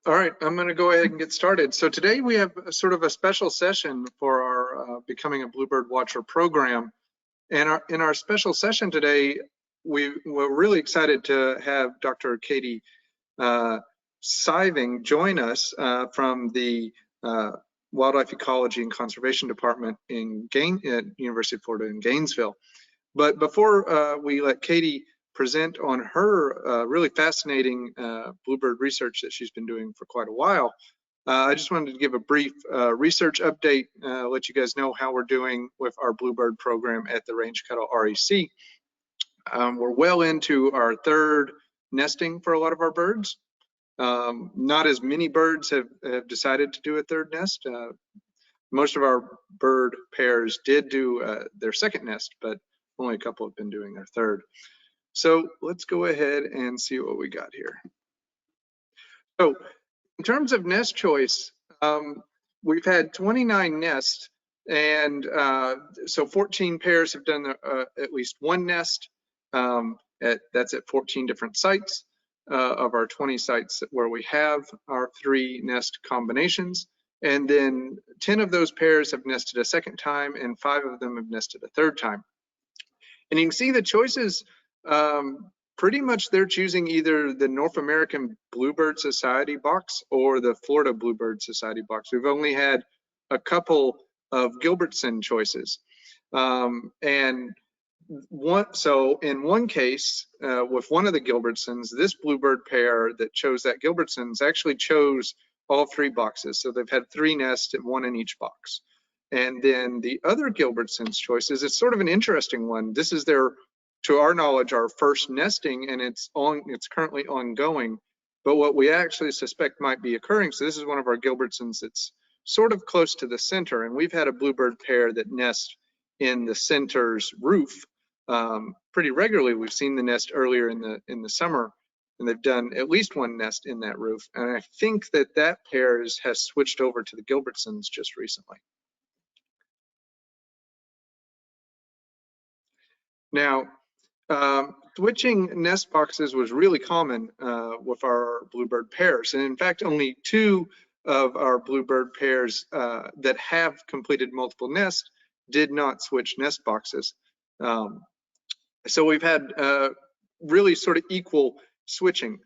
All right, I'm going to go ahead and get started. So today we have sort of a special session for our Becoming a Bluebird Watcher program. And in our special session today, we're really excited to have Dr. Kathryn Sieving join us from the Wildlife Ecology and Conservation Department at University of Florida in Gainesville. But before we let Katie present on her really fascinating bluebird research that she's been doing for quite a while, I just wanted to give a brief research update, let you guys know how we're doing with our bluebird program at the Range Kettle REC. We're well into our third nesting for a lot of our birds. Not as many birds have decided to do a third nest. Most of our bird pairs did do their second nest, but only a couple have been doing their third. So let's go ahead and see what we got here. So in terms of nest choice, we've had 29 nests, and so 14 pairs have done at least one nest. That's at 14 different sites of our 20 sites where we have our 3 nest combinations. And then 10 of those pairs have nested a second time, and 5 of them have nested a third time. And you can see the choices, pretty much they're choosing either the North American Bluebird Society box or the Florida Bluebird Society box. We've only had a couple of Gilbertson choices. So in one case, with one of the Gilbertsons, this bluebird pair that chose that Gilbertsons actually chose all 3 boxes. So they've had 3 nests and 1 in each box. And then the other Gilbertson's choices, it's sort of an interesting one. This is their, to our knowledge, our first nesting, and it's currently ongoing. But what we actually suspect might be occurring, so this is one of our Gilbertsons that's sort of close to the center, and we've had a bluebird pair that nests in the center's roof pretty regularly. We've seen the nest earlier in the summer, and they've done at least one nest in that roof. And I think that pair has switched over to the Gilbertsons just recently. Now, switching nest boxes was really common with our bluebird pairs. And in fact, only 2 of our bluebird pairs that have completed multiple nests did not switch nest boxes. So we've had really sort of equal switching.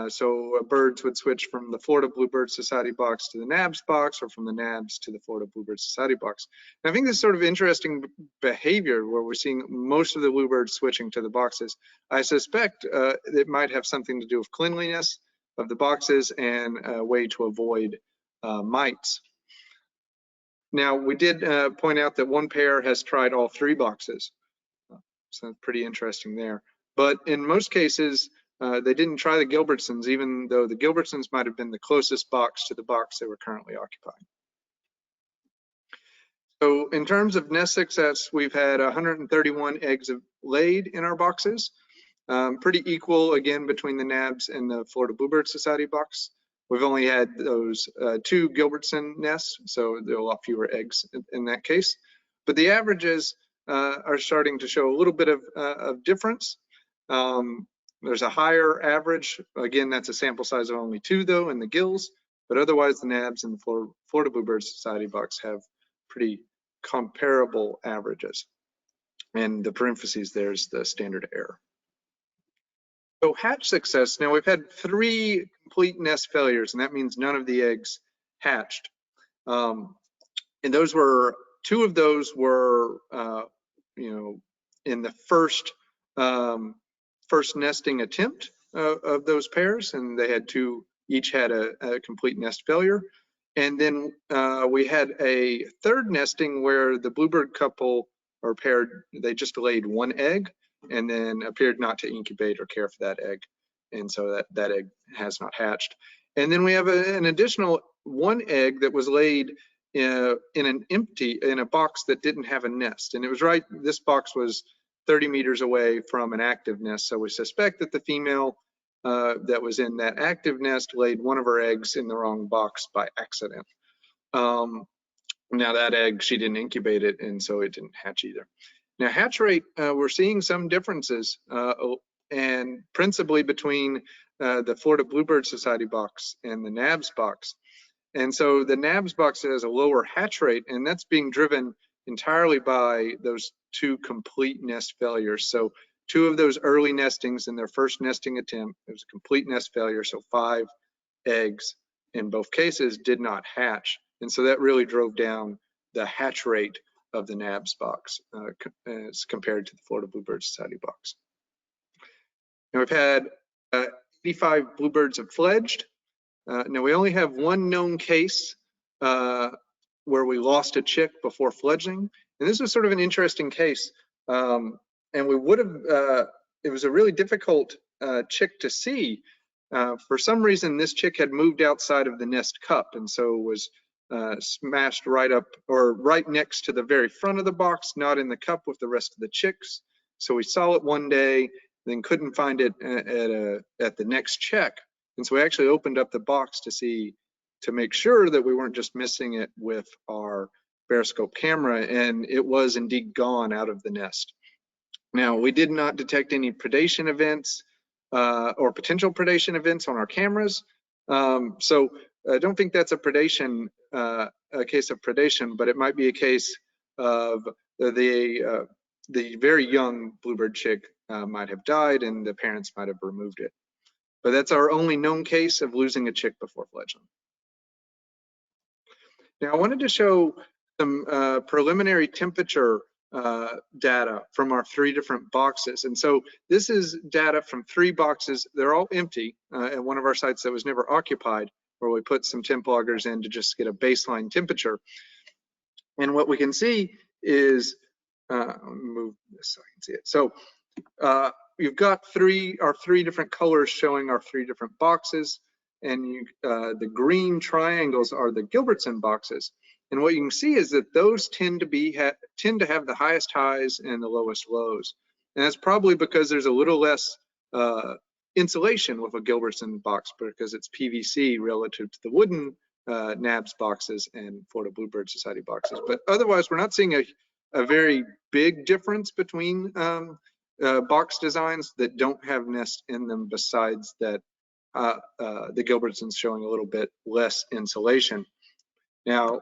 So birds would switch from the Florida Bluebird Society box to the NABS box, or from the NABS to the Florida Bluebird Society box. And I think this is sort of interesting behavior where we're seeing most of the bluebirds switching to the boxes. I suspect it might have something to do with cleanliness of the boxes and a way to avoid mites. Now, we did point out that one pair has tried all 3 boxes. So that's pretty interesting there. But in most cases, they didn't try the Gilbertsons, even though the Gilbertsons might have been the closest box to the box they were currently occupying. So in terms of nest success, we've had 131 eggs laid in our boxes, pretty equal again between the NABS and the Florida Bluebird Society box. We've only had those 2 Gilbertson nests, so there are a lot fewer eggs in that case. But the averages are starting to show a little bit of difference. There's a higher average. Again, that's a sample size of only 2 though in the gills, but otherwise the NABS and the Florida Bluebird Society box have pretty comparable averages. And the parentheses, there's the standard error. So hatch success, now we've had 3 complete nest failures, and that means none of the eggs hatched. And those were, 2 of those were, in the first nesting attempt of those pairs, and they had each had a complete nest failure. And then we had a third nesting where the bluebird couple or pair, they just laid 1 egg and then appeared not to incubate or care for that egg, and so that egg has not hatched. And then we have an additional 1 egg that was laid in a box that didn't have a nest, and it was right, this box was 30 meters away from an active nest, so we suspect that the female that was in that active nest laid 1 of her eggs in the wrong box by accident. Now that egg, she didn't incubate it, and so it didn't hatch either. Now hatch rate, we're seeing some differences and principally between the Florida Bluebird Society box and the NABS box. And so the NABS box has a lower hatch rate, and that's being driven entirely by those 2 complete nest failures. So 2 of those early nestings in their first nesting attempt, it was a complete nest failure, so 5 eggs in both cases did not hatch. And so that really drove down the hatch rate of the NABS box as compared to the Florida Bluebird Society box. Now we've had 85 bluebirds have fledged. Now we only have 1 known case where we lost a chick before fledgling, and this was sort of an interesting case. And we would have, it was a really difficult chick to see. For some reason, this chick had moved outside of the nest cup, and so was smashed right up or right next to the very front of the box, not in the cup with the rest of the chicks. So we saw it one day, then couldn't find it at the next check. And so we actually opened up the box to make sure that we weren't just missing it with our periscope camera, and it was indeed gone out of the nest. Now, we did not detect any predation events or potential predation events on our cameras. So I don't think that's a predation, a case of predation, but it might be a case of the very young bluebird chick might have died and the parents might have removed it. But that's our only known case of losing a chick before fledgling. Now I wanted to show some preliminary temperature data from our 3 different boxes. And so this is data from 3 boxes. They're all empty at one of our sites that was never occupied, where we put some temp loggers in to just get a baseline temperature. And what we can see is, move this so I can see it. So you've got our 3 different colors showing our 3 different boxes, and the green triangles are the Gilbertson boxes. And what you can see is that those tend to have the highest highs and the lowest lows. And that's probably because there's a little less insulation with a Gilbertson box because it's PVC relative to the wooden NABS boxes and Florida Bluebird Society boxes. But otherwise, we're not seeing a very big difference between box designs that don't have nests in them, besides that the Gilbertson's showing a little bit less insulation. Now,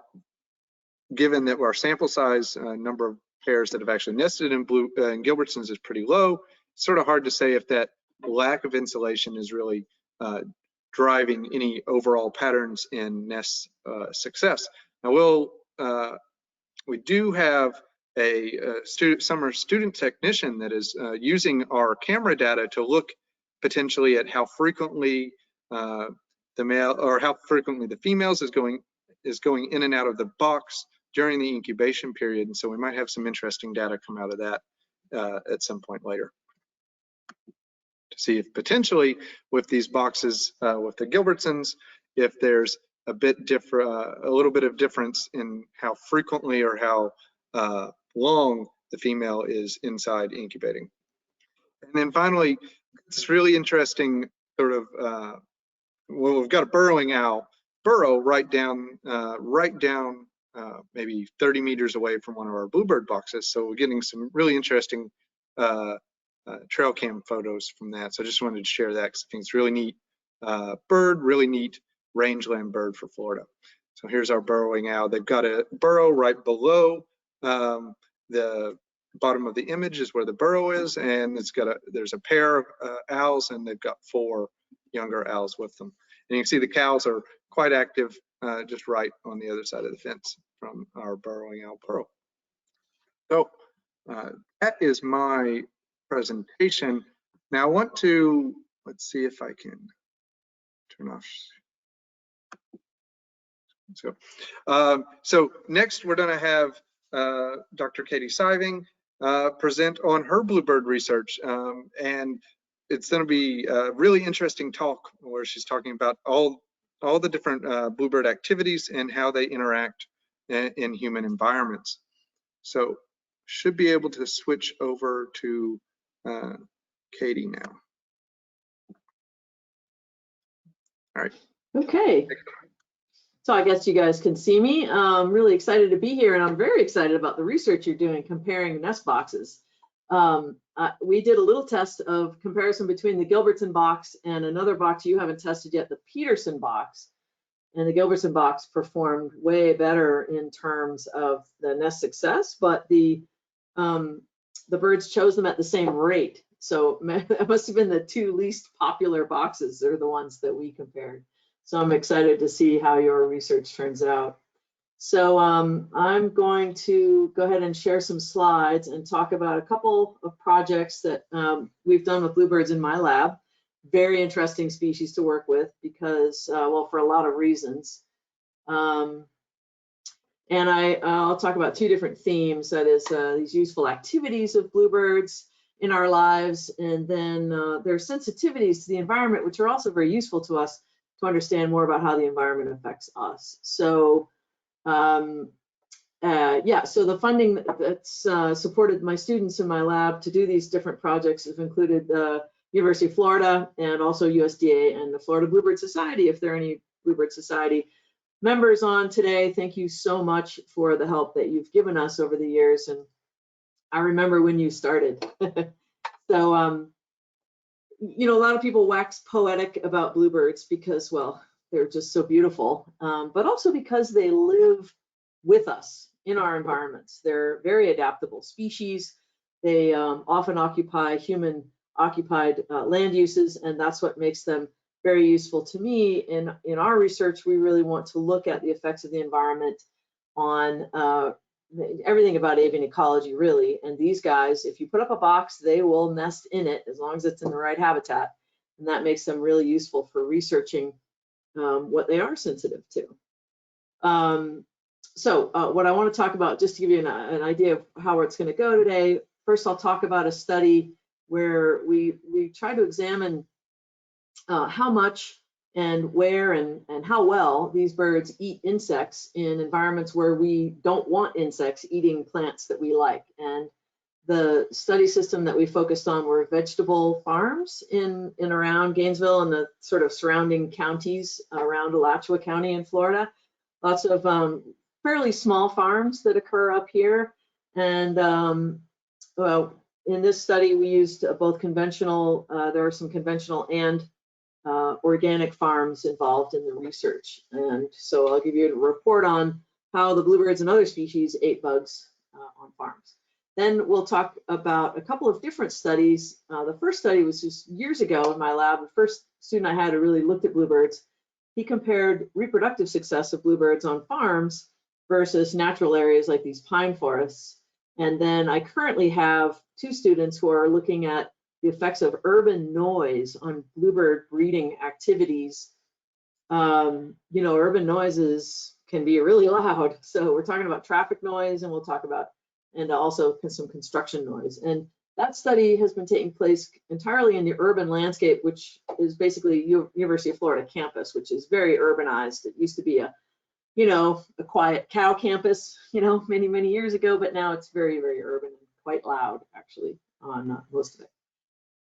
given that our sample size number of pairs that have actually nested in Gilbertson's is pretty low, it's sort of hard to say if that lack of insulation is really driving any overall patterns in nest success. Now we do have a summer student technician that is using our camera data to look potentially at how frequently the male or how frequently the females is going in and out of the box during the incubation period. And so we might have some interesting data come out of that at some point later, to see if potentially with these boxes with the Gilbertsons, if there's a little bit of difference in how frequently or how long the female is inside incubating. And then finally, it's really interesting sort of, well, we've got a burrowing owl burrow right down maybe 30 meters away from one of our bluebird boxes. So we're getting some really interesting trail cam photos from that. So I just wanted to share that because I think it's really neat bird, really neat rangeland bird for Florida. So here's our burrowing owl. They've got a burrow right below the bottom of the image is where the burrow is, and there's a pair of owls, and they've got 4 younger owls with them. And you can see the cows are quite active just right on the other side of the fence from our burrowing owl burrow. So that is my presentation. Now I want to, let's see if I can turn off. So next we're going to have Dr. Kathryn Sieving present on her bluebird research, and it's going to be a really interesting talk where she's talking about all the different bluebird activities and how they interact in human environments. So should be able to switch over to Katie now. All right. Okay. So I guess you guys can see me. I'm really excited to be here, and I'm very excited about the research you're doing comparing nest boxes. we did a little test of comparison between the Gilbertson box and another box you haven't tested yet, the Peterson box. And the Gilbertson box performed way better in terms of the nest success, but the birds chose them at the same rate. So that must have been the two least popular boxes. They're the ones that we compared. So I'm excited to see how your research turns out. So I'm going to go ahead and share some slides and talk about a couple of projects that we've done with bluebirds in my lab. Very interesting species to work with because, well, for a lot of reasons. And I'll talk about two different themes, that is these useful activities of bluebirds in our lives, and then their sensitivities to the environment, which are also very useful to us to understand more about how the environment affects us. So yeah, so the funding that's supported my students in my lab to do these different projects have included the University of Florida and also USDA and the Florida Bluebird Society. If there are any Bluebird Society members on today, thank you so much for the help that you've given us over the years. And I remember when you started. So, you know, a lot of people wax poetic about bluebirds because, well, they're just so beautiful, but also because they live with us in our environments. They're very adaptable species. They often occupy human-occupied land uses, and that's what makes them very useful to me. In our research, we really want to look at the effects of the environment on everything about avian ecology, really. And these guys, if you put up a box, they will nest in it as long as it's in the right habitat, and that makes them really useful for researching what they are sensitive to. So what I want to talk about, just to give you an idea of how it's going to go today, first I'll talk about a study where we try to examine how much and where and how well these birds eat insects in environments where we don't want insects eating plants that we like. And the study system that we focused on were vegetable farms in around Gainesville and the sort of surrounding counties around Alachua County in Florida. Lots of fairly small farms that occur up here. And well, in this study, we used both conventional, there are some conventional and organic farms involved in the research. And so I'll give you a report on how the bluebirds and other species ate bugs on farms. Then we'll talk about a couple of different studies. The first study was just years ago in my lab. The first student I had who really looked at bluebirds, he compared reproductive success of bluebirds on farms versus natural areas like these pine forests. And then I currently have two students who are looking at the effects of urban noise on bluebird breeding activities. You know, urban noises can be really loud. So we're talking about traffic noise, and we'll talk about, and also some construction noise. And that study has been taking place entirely in the urban landscape, which is basically University of Florida campus, which is very urbanized. It used to be a, you know, a quiet cow campus, you know, many, many years ago, but now it's very, very urban and quite loud, actually, on most of it.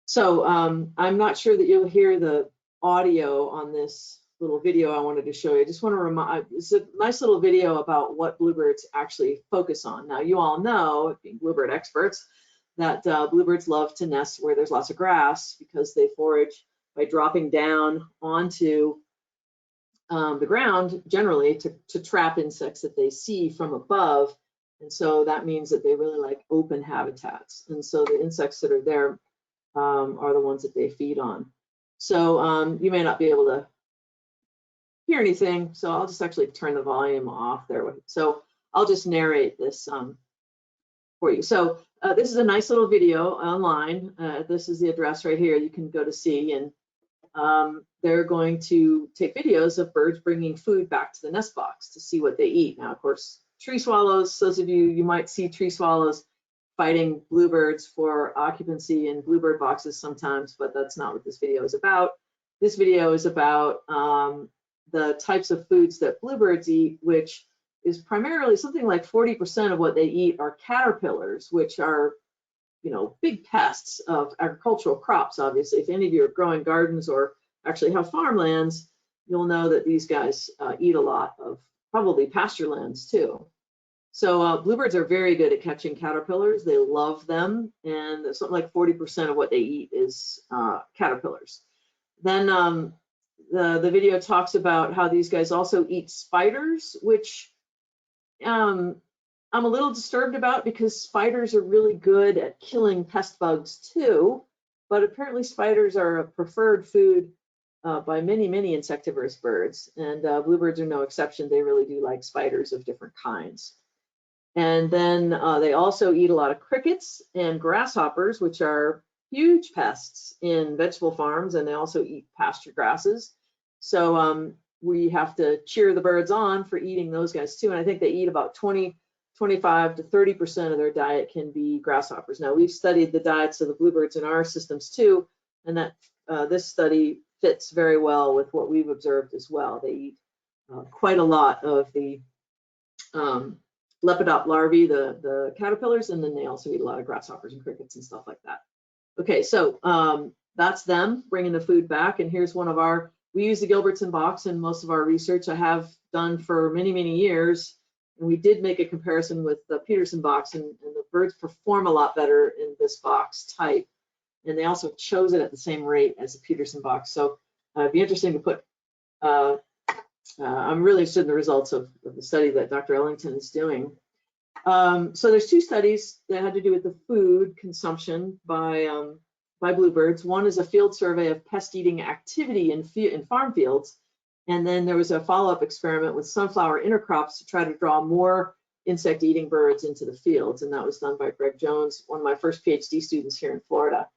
So I'm not sure that you'll hear the audio on this little video I wanted to show you. I just want to remind, it's a nice little video about what bluebirds actually focus on. Now, you all know, being bluebird experts, that bluebirds love to nest where there's lots of grass because they forage by dropping down onto the ground, generally, to trap insects that they see from above. And so that means that they really like open habitats. And so the insects that are there are the ones that they feed on. So you may not be able to hear anything, so I'll just actually turn the volume off there. So I'll just narrate this for you. So this is a nice little video online. This is the address right here you can go to see, and they're going to take videos of birds bringing food back to the nest box to see what they eat. Now, of course, tree swallows, those of you might see tree swallows fighting bluebirds for occupancy in bluebird boxes sometimes, but that's not what this video is about. This video is about the types of foods that bluebirds eat, which is primarily something like 40% of what they eat are caterpillars, which are, you know, big pests of agricultural crops, obviously. If any of you are growing gardens or actually have farmlands, you'll know that these guys eat a lot of probably pasture lands too. So bluebirds are very good at catching caterpillars. They love them, and something like 40% of what they eat is caterpillars. Then the video talks about how these guys also eat spiders, which I'm a little disturbed about because spiders are really good at killing pest bugs too, but apparently spiders are a preferred food by many insectivorous birds, and bluebirds are no exception. They really do like spiders of different kinds. And then they also eat a lot of crickets and grasshoppers, which are huge pests in vegetable farms, and they also eat pasture grasses. So we have to cheer the birds on for eating those guys too. And I think they eat about 25 to 30% of their diet can be grasshoppers. Now, we've studied the diets of the bluebirds in our systems too, and that this study fits very well with what we've observed as well. They eat quite a lot of the lepidop larvae, the caterpillars, and then they also eat a lot of grasshoppers and crickets and stuff like that. Okay, so that's them bringing the food back. And here's one of our, we use the Gilbertson box in most of our research. I have done for many years. And we did make a comparison with the Peterson box, and the birds perform a lot better in this box type. And they also chose it at the same rate as the Peterson box. So it'd be interesting to put, I'm really interested in the results of the study that Dr. Ellington is doing. So there's two studies that had to do with the food consumption by bluebirds. One is a field survey of pest eating activity in farm fields. And then there was a follow-up experiment with sunflower intercrops to try to draw more insect-eating birds into the fields. And that was done by Greg Jones, one of my first PhD students here in Florida.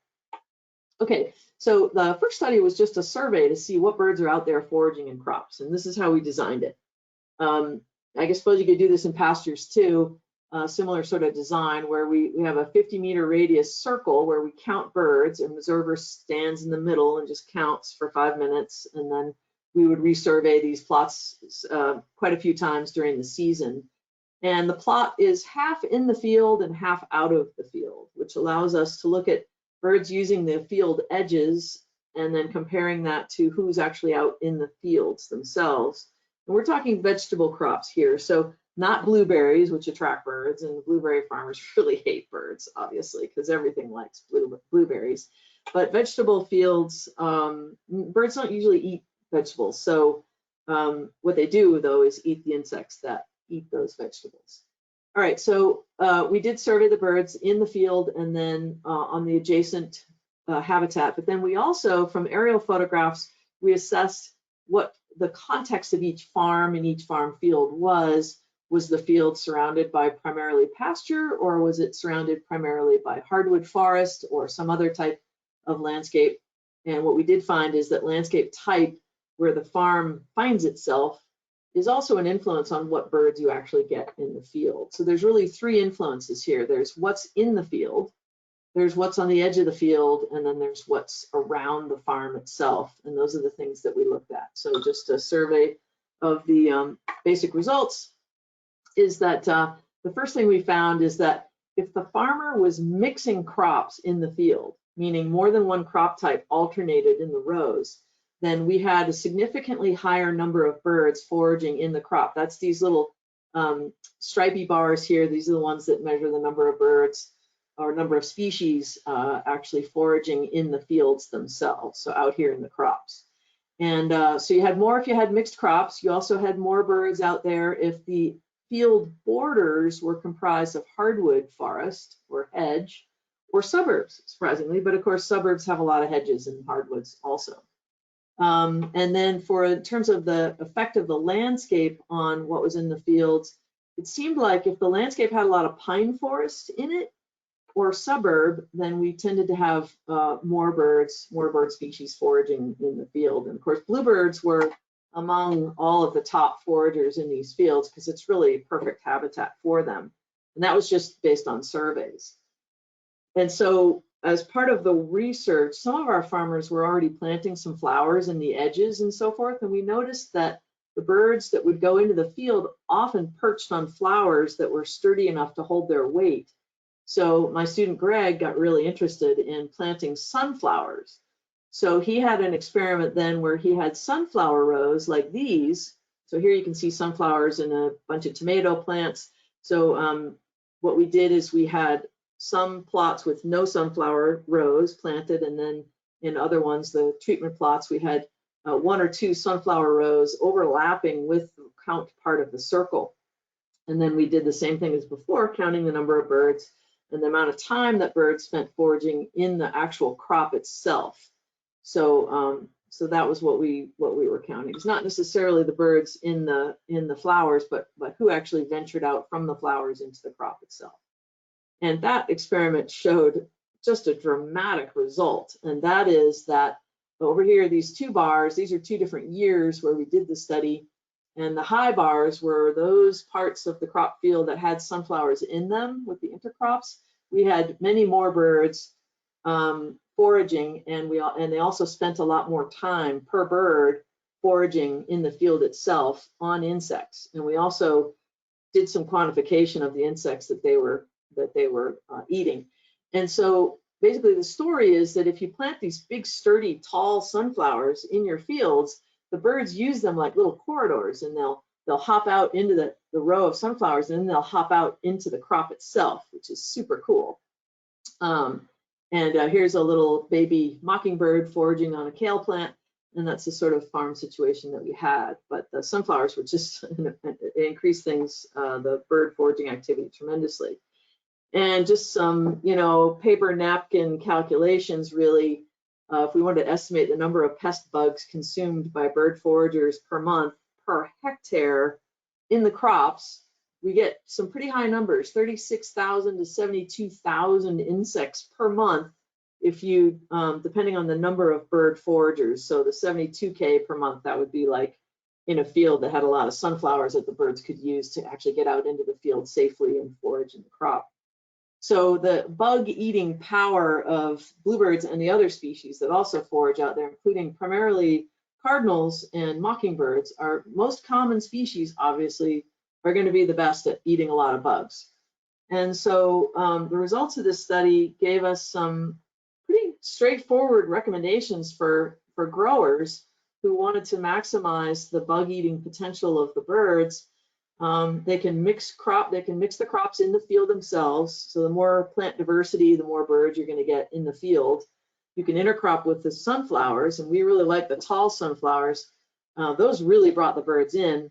Okay, so the first study was just a survey to see what birds are out there foraging in crops. And this is how we designed it. I suppose you could do this in pastures too, similar sort of design where we have a 50-meter radius circle where we count birds, and the observer stands in the middle and just counts for 5 minutes, and then we would resurvey these plots quite a few times during the season. And the plot is half in the field and half out of the field, which allows us to look at birds using the field edges and then comparing that to who's actually out in the fields themselves. And we're talking vegetable crops here, so not blueberries, which attract birds, and blueberry farmers really hate birds, obviously, because everything likes blueberries. But vegetable fields, birds don't usually eat vegetables. So what they do though is eat the insects that eat those vegetables. All right, so we did survey the birds in the field and then on the adjacent habitat, but then we also, from aerial photographs, we assessed what the context of each farm in each farm field was. Was the field surrounded by primarily pasture, or was it surrounded primarily by hardwood forest or some other type of landscape? And what we did find is that landscape type, where the farm finds itself, is also an influence on what birds you actually get in the field. So there's really three influences here. There's what's in the field, there's what's on the edge of the field, and then there's what's around the farm itself. And those are the things that we looked at. So just a survey of the basic results is that the first thing we found is that if the farmer was mixing crops in the field, meaning more than one crop type alternated in the rows, then we had a significantly higher number of birds foraging in the crop. That's these little stripy bars here. These are the ones that measure the number of birds or number of species actually foraging in the fields themselves, so out here in the crops. And so you had more if you had mixed crops. You also had more birds out there if the field borders were comprised of hardwood forest or hedge or suburbs, surprisingly, but of course suburbs have a lot of hedges and hardwoods also. And then in terms of the effect of the landscape on what was in the fields, it seemed like if the landscape had a lot of pine forest in it or suburb, then we tended to have more bird species foraging in the field. And of course, bluebirds were among all of the top foragers in these fields because it's really perfect habitat for them. And that was just based on surveys. And so as part of the research, some of our farmers were already planting some flowers in the edges and so forth. And we noticed that the birds that would go into the field often perched on flowers that were sturdy enough to hold their weight. So my student Greg got really interested in planting sunflowers. So he had an experiment then where he had sunflower rows like these. So here you can see sunflowers in a bunch of tomato plants. So what we did is we had some plots with no sunflower rows planted, and then in other ones, the treatment plots, we had 1 or 2 sunflower rows overlapping with the count part of the circle. And then we did the same thing as before, counting the number of birds and the amount of time that birds spent foraging in the actual crop itself. So so that was what we were counting. It's not necessarily the birds in the flowers, but who actually ventured out from the flowers into the crop itself. And that experiment showed just a dramatic result. And that is that over here, these 2 bars, these are 2 different years where we did the study. And the high bars were those parts of the crop field that had sunflowers in them with the intercrops. We had many more birds foraging, and they also spent a lot more time per bird foraging in the field itself on insects. And we also did some quantification of the insects that they were eating. And so basically the story is that if you plant these big, sturdy, tall sunflowers in your fields, the birds use them like little corridors, and they'll hop out into the row of sunflowers, and then they'll hop out into the crop itself, which is super cool. Here's a little baby mockingbird foraging on a kale plant, and that's the sort of farm situation that we had. But the sunflowers were just increased things, the bird foraging activity tremendously. And just some, paper napkin calculations really. If we wanted to estimate the number of pest bugs consumed by bird foragers per month per hectare in the crops, we get some pretty high numbers, 36,000 to 72,000 insects per month if you, depending on the number of bird foragers. So the 72K per month, that would be like in a field that had a lot of sunflowers that the birds could use to actually get out into the field safely and forage in the crop. So the bug eating power of bluebirds and the other species that also forage out there, including primarily cardinals and mockingbirds, our most common species, obviously, are going to be the best at eating a lot of bugs. And so the results of this study gave us some pretty straightforward recommendations for growers who wanted to maximize the bug eating potential of the birds. They can mix the crops in the field themselves. So the more plant diversity, the more birds you're going to get in the field. You can intercrop with the sunflowers, and we really like the tall sunflowers. Those really brought the birds in.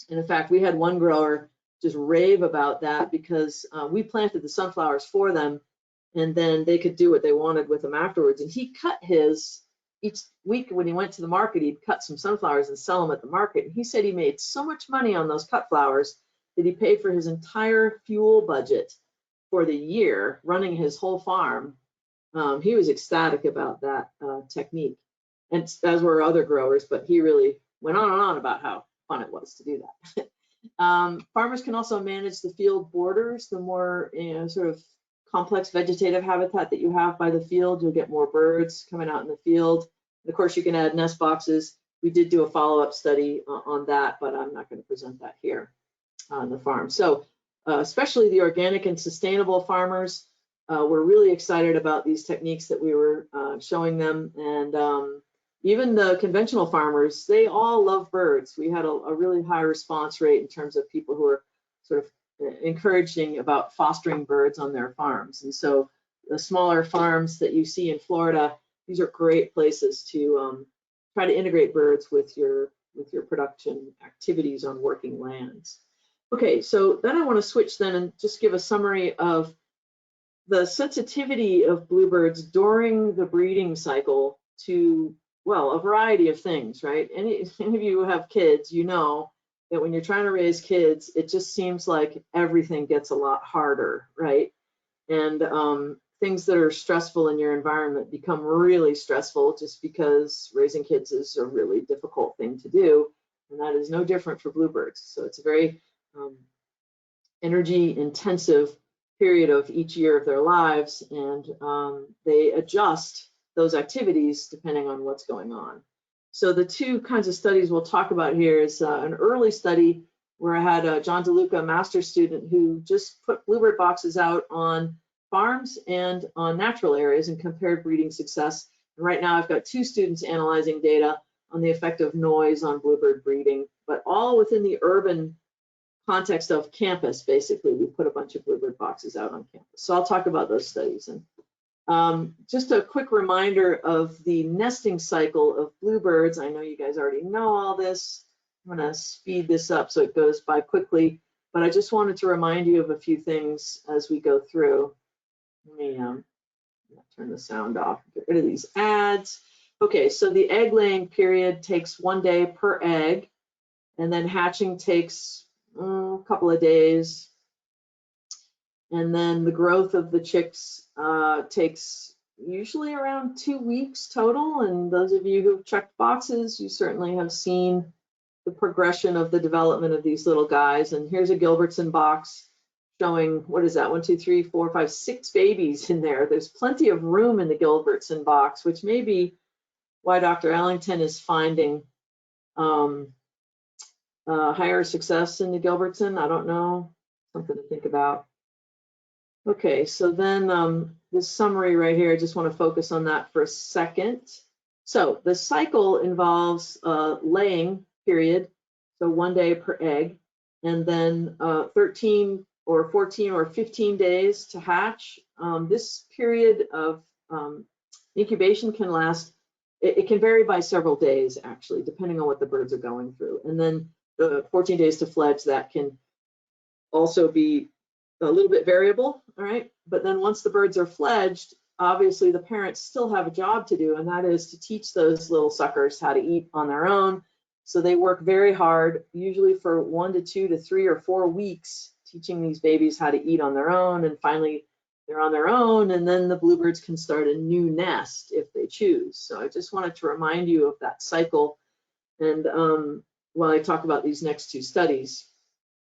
And in fact, we had one grower just rave about that because we planted the sunflowers for them, and then they could do what they wanted with them afterwards. And he cut his, each week when he went to the market, he'd cut some sunflowers and sell them at the market. And he said he made so much money on those cut flowers that he paid for his entire fuel budget for the year running his whole farm. He was ecstatic about that technique, and as were other growers, but he really went on and on about how fun it was to do that. Farmers can also manage the field borders. The more sort of complex vegetative habitat that you have by the field, you'll get more birds coming out in the field. And of course, you can add nest boxes. We did do a follow-up study on that, but I'm not going to present that here on the farm. So especially the organic and sustainable farmers, we're really excited about these techniques that we were showing them. And even the conventional farmers, they all love birds. We had a really high response rate in terms of people who are sort of encouraging about fostering birds on their farms. And so the smaller farms that you see in Florida, these are great places to try to integrate birds with your production activities on working lands. Okay, so then I want to switch then and just give a summary of the sensitivity of bluebirds during the breeding cycle to, well, a variety of things, right? Any of you who have kids, you know that when you're trying to raise kids, it just seems like everything gets a lot harder, right? And things that are stressful in your environment become really stressful just because raising kids is a really difficult thing to do. And that is no different for bluebirds. So it's a very energy intensive period of each year of their lives, and they adjust those activities depending on what's going on. So the two kinds of studies we'll talk about here is an early study where I had John DeLuca, a master's student, who just put bluebird boxes out on farms and on natural areas and compared breeding success. And right now I've got 2 students analyzing data on the effect of noise on bluebird breeding, but all within the urban context of campus, basically. We put a bunch of Bluebird boxes out on campus. So I'll talk about those studies. And just a quick reminder of the nesting cycle of bluebirds. I know you guys already know all this. I'm gonna speed this up so it goes by quickly, but I just wanted to remind you of a few things as we go through. Let me turn the sound off, get rid of these ads. Okay, so the egg laying period takes 1 day per egg, and then hatching takes a couple of days. And then the growth of the chicks takes usually around 2 weeks total. And those of you who've checked boxes, you certainly have seen the progression of the development of these little guys. And here's a Gilbertson box showing, what is that, 1, 2, 3, 4, 5, 6 babies in there. There's plenty of room in the Gilbertson box, which may be why Dr. Ellington is finding higher success in the Gilbertson. I don't know, something to think about. Okay, so then this summary right here, I just want to focus on that for a second. So the cycle involves laying period, so 1 day per egg, and then 13 or 14 or 15 days to hatch. This period of incubation can last, it can vary by several days actually, depending on what the birds are going through. And then the 14 days to fledge, that can also be a little bit variable, all right? But then once the birds are fledged, obviously the parents still have a job to do, and that is to teach those little suckers how to eat on their own. So they work very hard, usually for 1 to 2 to 3 or 4 weeks, teaching these babies how to eat on their own, and finally they're on their own, and then the bluebirds can start a new nest if they choose. So I just wanted to remind you of that cycle, and while I talk about these next 2 studies.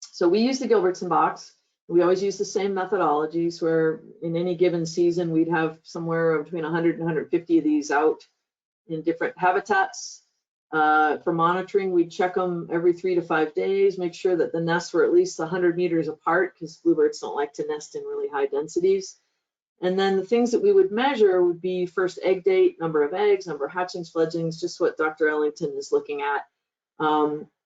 So we use the Gilbertson box. We always use the same methodologies, where in any given season we'd have somewhere between 100 and 150 of these out in different habitats. For monitoring, we check them every 3 to 5 days, make sure that the nests were at least 100 meters apart, because bluebirds don't like to nest in really high densities. And then the things that we would measure would be first egg date, number of eggs, number of hatchings, fledglings, just what Dr. Ellington is looking at.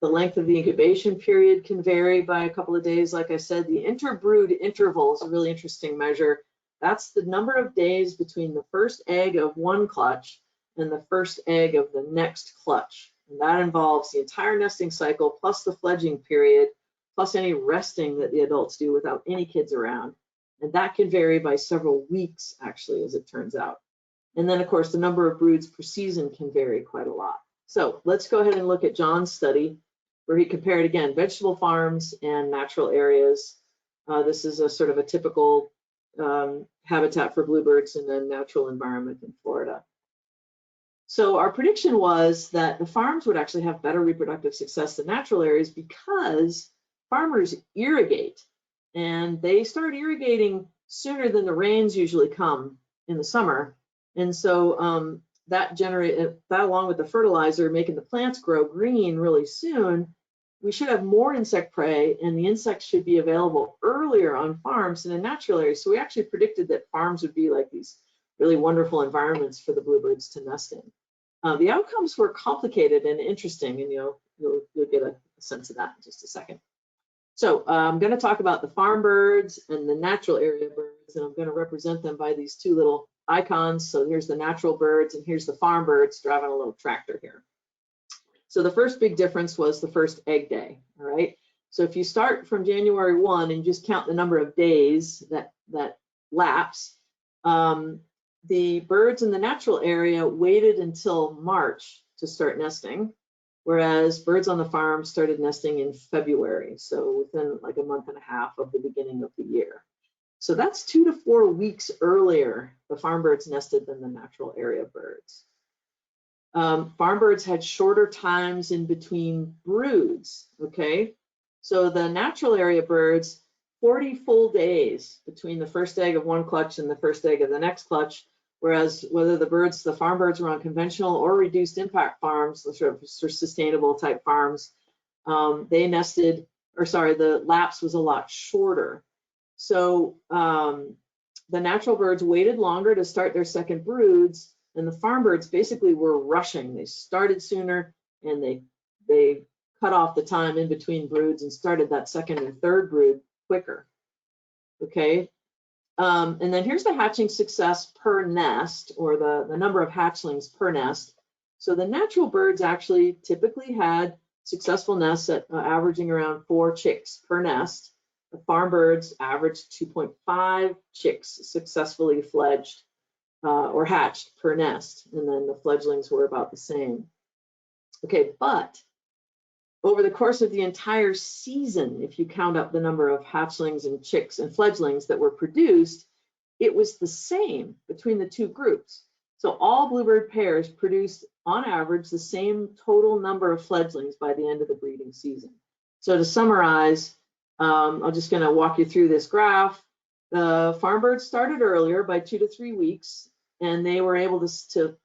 The length of the incubation period can vary by a couple of days. Like I said, the interbrood interval is a really interesting measure. That's the number of days between the first egg of one clutch and the first egg of the next clutch. And that involves the entire nesting cycle, plus the fledging period, plus any resting that the adults do without any kids around. And that can vary by several weeks, actually, as it turns out. And then, of course, the number of broods per season can vary quite a lot. So let's go ahead and look at John's study, where he compared, again, vegetable farms and natural areas. This is a sort of a typical habitat for bluebirds in a natural environment in Florida. So our prediction was that the farms would actually have better reproductive success than natural areas, because farmers irrigate, and they start irrigating sooner than the rains usually come in the summer. And so that along with the fertilizer, making the plants grow green really soon, we should have more insect prey, and the insects should be available earlier on farms than in natural areas. So we actually predicted that farms would be like these really wonderful environments for the bluebirds to nest in. The outcomes were complicated and interesting, and you'll get a sense of that in just a second. So I'm going to talk about the farm birds and the natural area birds, and I'm going to represent them by these 2 little icons. So here's the natural birds, and here's the farm birds driving a little tractor here. So the first big difference was the first egg day, all right? So if you start from January 1 and just count the number of days that lapse, the birds in the natural area waited until March to start nesting, whereas birds on the farm started nesting in February, so within like a month and a half of the beginning of the year. So that's 2 to 4 weeks earlier the farm birds nested than the natural area birds. Farm birds had shorter times in between broods, okay? So the natural area birds, 40 full days between the first egg of one clutch and the first egg of the next clutch, whereas whether the farm birds were on conventional or reduced impact farms, the sort of sustainable type farms, the lapse was a lot shorter. So the natural birds waited longer to start their second broods, and the farm birds basically were rushing. They started sooner, and they cut off the time in between broods and started that second and third brood quicker. Okay, and then here's the hatching success per nest, or the number of hatchlings per nest. So the natural birds actually typically had successful nests at averaging around 4 chicks per nest. The farm birds averaged 2.5 chicks successfully fledged or hatched per nest, and then the fledglings were about the same. Okay, but over the course of the entire season, if you count up the number of hatchlings and chicks and fledglings that were produced, it was the same between the two groups. So all bluebird pairs produced, on average, the same total number of fledglings by the end of the breeding season. So to summarize, I'm just going to walk you through this graph. The farm birds started earlier by 2 to 3 weeks, and they were able to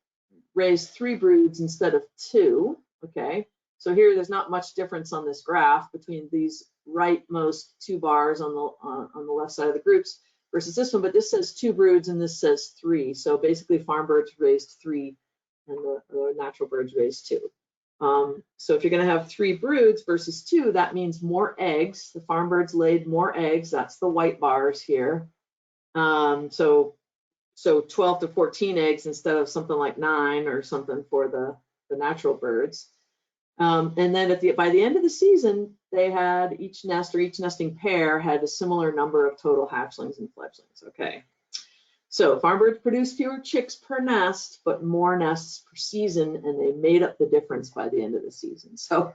raise 3 broods instead of 2. Okay, so here there's not much difference on this graph between these rightmost 2 bars on the left side of the groups versus this one, but this says 2 broods and this says 3. So basically farm birds raised 3 and the natural birds raised 2. So if you're going to have 3 broods versus 2, that means more eggs. The farm birds laid more eggs. That's the white bars here. So 12 to 14 eggs instead of something like 9 or something for the natural birds. And then by the end of the season, they had each nest or each nesting pair had a similar number of total hatchlings and fledglings. Okay, so farm birds produced fewer chicks per nest, but more nests per season, and they made up the difference by the end of the season. So,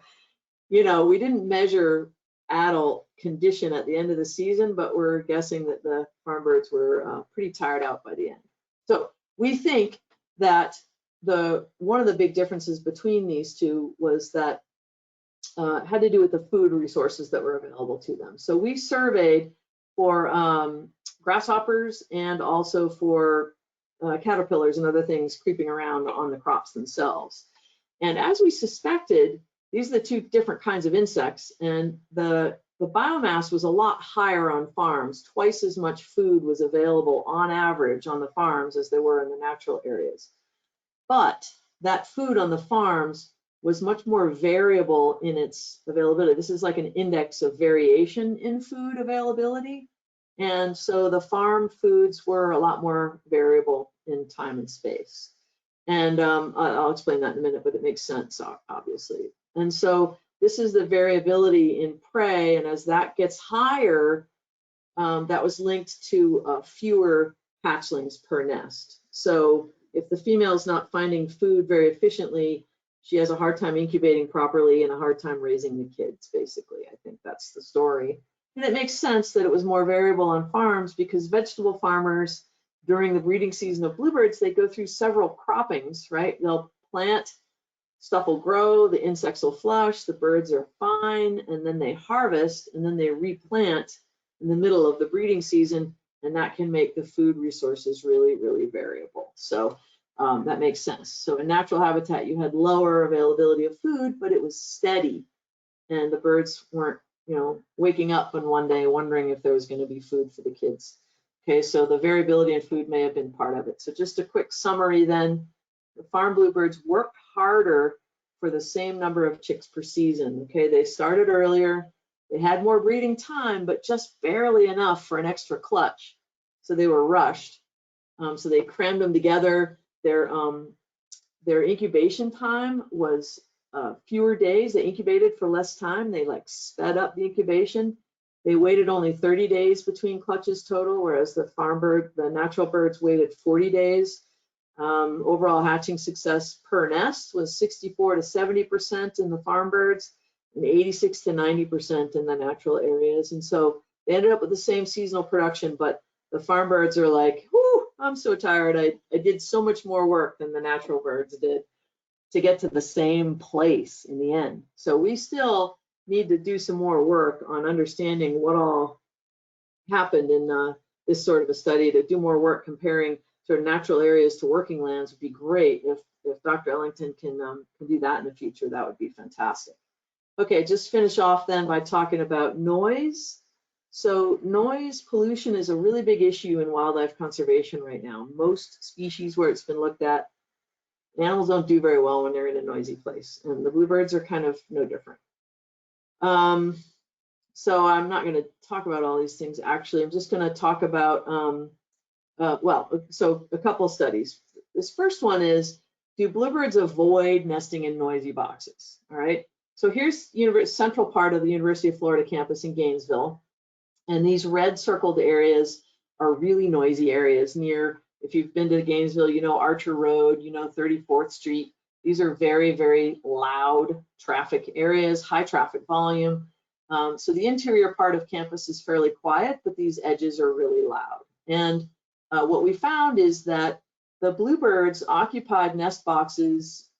you know, we didn't measure adult condition at the end of the season, but we're guessing that the farm birds were pretty tired out by the end. So we think that one of the big differences between these two was that had to do with the food resources that were available to them. So we surveyed for grasshoppers and also for caterpillars and other things creeping around on the crops themselves. And as we suspected, these are the 2 different kinds of insects, and the biomass was a lot higher on farms. Twice as much food was available on average on the farms as there were in the natural areas. But that food on the farms was much more variable in its availability. This is like an index of variation in food availability. And so the farm foods were a lot more variable in time and space. And I'll explain that in a minute, but it makes sense, obviously. And so this is the variability in prey. And as that gets higher, that was linked to fewer hatchlings per nest. So if the female's not finding food very efficiently, she has a hard time incubating properly and a hard time raising the kids, basically. I think that's the story. And it makes sense that it was more variable on farms because vegetable farmers, during the breeding season of bluebirds, they go through several croppings, right? They'll plant, stuff will grow, the insects will flush, the birds are fine, and then they harvest, and then they replant in the middle of the breeding season, and that can make the food resources really, really variable. So that makes sense. So in natural habitat, you had lower availability of food, but it was steady, and the birds weren't, you know, waking up on one day wondering if there was going to be food for the kids. Okay, so the variability in food may have been part of it. So just a quick summary then, the farm bluebirds worked harder for the same number of chicks per season. Okay, they started earlier, they had more breeding time, but just barely enough for an extra clutch. So they were rushed. So they crammed them together. Their incubation time was fewer days. They incubated for less time. They like sped up the incubation. They waited only 30 days between clutches total, whereas the natural birds waited 40 days. Overall hatching success per nest was 64 to 70% in the farm birds and 86 to 90% in the natural areas. And so they ended up with the same seasonal production, but the farm birds are like, whoo, I'm so tired. I did so much more work than the natural birds did to get to the same place in the end. So we still need to do some more work on understanding what all happened in this sort of a study. To do more work comparing sort of natural areas to working lands would be great. If Dr. Ellington can do that in the future, that would be fantastic. Okay, just finish off then by talking about noise. So noise pollution is a really big issue in wildlife conservation right now. Most species where it's been looked at, animals don't do very well when they're in a noisy place, and the bluebirds are kind of no different. So I'm not going to talk about all these things. Actually, I'm just going to talk about, so a couple studies. This first one is, do bluebirds avoid nesting in noisy boxes? All right. So here's central part of the University of Florida campus in Gainesville. And these red circled areas are really noisy areas near, if you've been to Gainesville, you know Archer Road, you know 34th Street. These are very, very loud traffic areas, high traffic volume. So the interior part of campus is fairly quiet, but these edges are really loud. And what we found is that the bluebirds occupied nest boxes